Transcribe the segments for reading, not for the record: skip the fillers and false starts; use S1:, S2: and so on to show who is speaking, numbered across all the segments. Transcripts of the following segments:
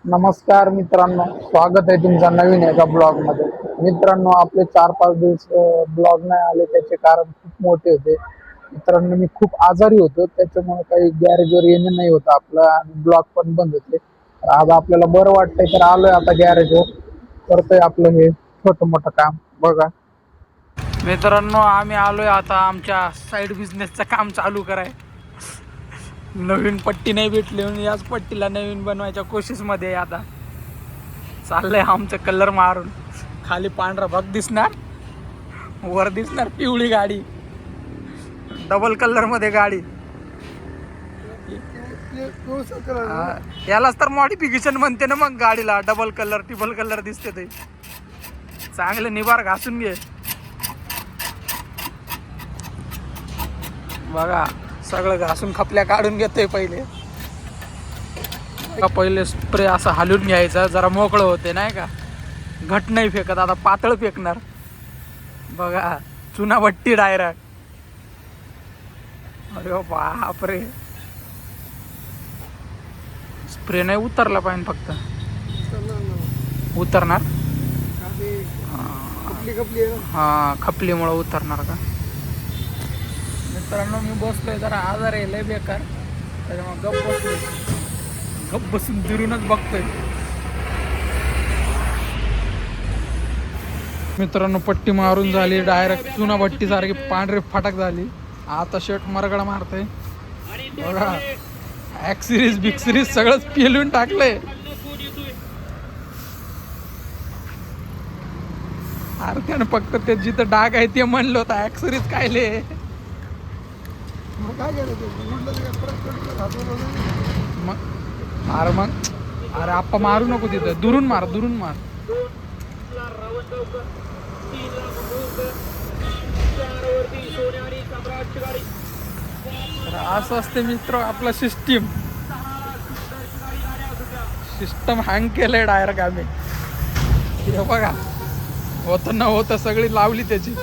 S1: नमस्कार मित्रांनो, स्वागत आहे तुमच्या नवीन एका ब्लॉग मध्ये. मित्रांनो, आपले 4-5 दिवस ब्लॉग नाही आले, त्याचे कारण खूप मोठे होते. मित्रांनो, मी खूप आजारी होतो, त्याच्यामुळे काही गॅरेजवर येणं नाही होतं आपलं आणि ब्लॉग पण बंद होते. आज आपल्याला बरं वाटतंय तर आलोय आता गॅरेजवर, करतोय आपलं हे छोटं मोठं काम. बघा मित्रांनो, आम्ही आलोय आता आमच्या साईड बिझनेसचं काम चालू कराय. नवीन पट्टी नाही भेटली म्हणून याच पट्टीला नवीन बनवायच्या कोशिश मध्ये आता चाललंय आमचं. कलर मारून खाली पांढरा भाग दिसणार, वर दिसणार पिवळी गाडी, डबल कलर मध्ये गाडी. यालाच तर मॉडिफिकेशन म्हणते ना मग गाडीला. डबल कलर ट्रिपल कलर दिसते ते. चांगले निबार घासून घे. बघा सगळं घासून खपल्या काढून घेतोय पहिले. पहिले स्प्रे असा हलवून घ्यायचा, जरा मोकळं होते नाही का, घट नाही फेकत. आता पातळ फेकणार. बघा चुना भट्टी डायरेक्ट. अरे बापरे, स्प्रे नाही उतरला पाहिजे, फक्त उतरणार. हा, खपलीमुळे उतरणार का. मित्रांनो, मी बसलोय जरा आजार आहे लय बेकार, त्याच्यामुळे गप्प बसलोय. गप्प बसून दुरूनच बघतोय. मित्रांनो, पट्टी मारून झाली, डायरेक्ट चुना भट्टी सारखी पांढरे फाटक झाली. आता शर्ट मरगडा मारतोय. बघा ऍक्सिरीज बिक्सिरीज सगळंच पेलून टाकलंय. अरे त्यानं फक्त ते जिथं डाग आहे ते म्हणलं होतं, ऍक्सिरीज कायले. अरे आप्पा मारू नको तिथं, दुरून मार, दुरून मार. असं असते मित्र आपला सिस्टीम हँग केलंय डायरेक्ट आम्ही. हे बघा, होत न होत सगळी लावली त्याची.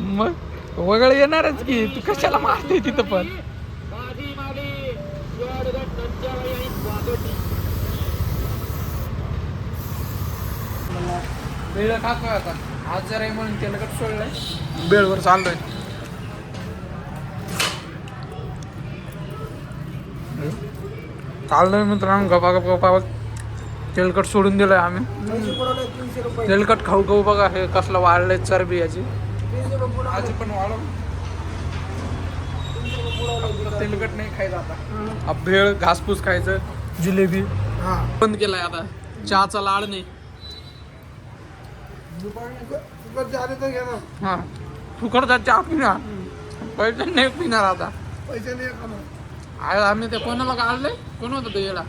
S1: मग वगळ येणारच की, तू कशाला मारते तिथं पण. बेळ खातोय आता, आज जरा म्हणून तेलकट सोडलंय, बेळवर चाललोय. चाललोय मित्रांनो, गपा गप गपा. तेलकट सोडून दिलंय आम्ही. तेलकट खाऊ खाऊ बघा हे कसलं वाढलंय चरबी याची. आज पण वाढव. तेलकट नाही खायचं आता, भेळ घासपूस खायचं. जिलेबी बंद केलाय आता. चहाचा लाड नाही. हा, फुकटचा चहा पिणार, पैसे नाही पिणार आता. पैसे नाही आम्ही ते कोणाला काढले, कोण होतं ते येला.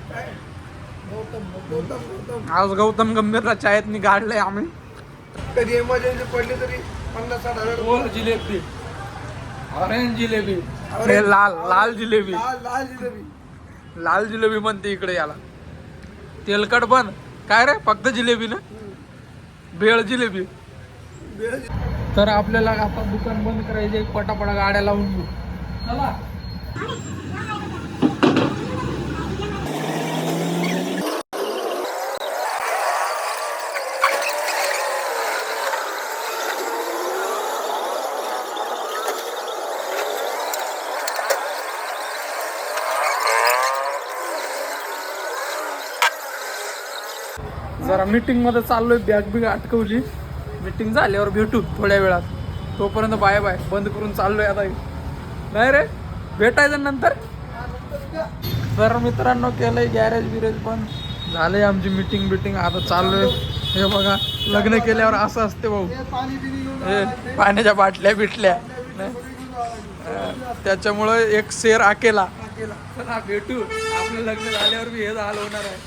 S1: आज गौतम गंभीरला चायत गाडलंय आम्ही. कधी इमर्जन्सी पडली तरी 50-60 जिलेबी, ऑरेंज जिलेबी, लाल लाल जिलेबी, लाल जिलेबी म्हणते इकडे याला. तेलकट बंद काय रे, फक्त जिलेबी ना, भेळ जिलेबी. तर आपल्याला आता दुकान बंद करायचे, पटापटा गाड्या लावून घेऊ. चला. जरा मीटिंग मध्ये चाललोय, बॅग बिग अटकवली. मीटिंग झाल्यावर भेटू थोड्या वेळात. तोपर्यंत बाय बाय, बंद करून चाललोय आता. नाही रे, भेटायचं नंतर. तर मित्रांनो, केलंय गॅरेज बिरेज बंद झालंय, आमची मीटिंग बिटिंग. आता चाललोय. हे बघा, लग्न केल्यावर असं असते भाऊ, हे पाण्याच्या बाटल्या बिटल्या. त्याच्यामुळं एक शेर अकेला. चला भेटू, आपलं लग्न झाल्यावर बी हे झालं होणार आहे.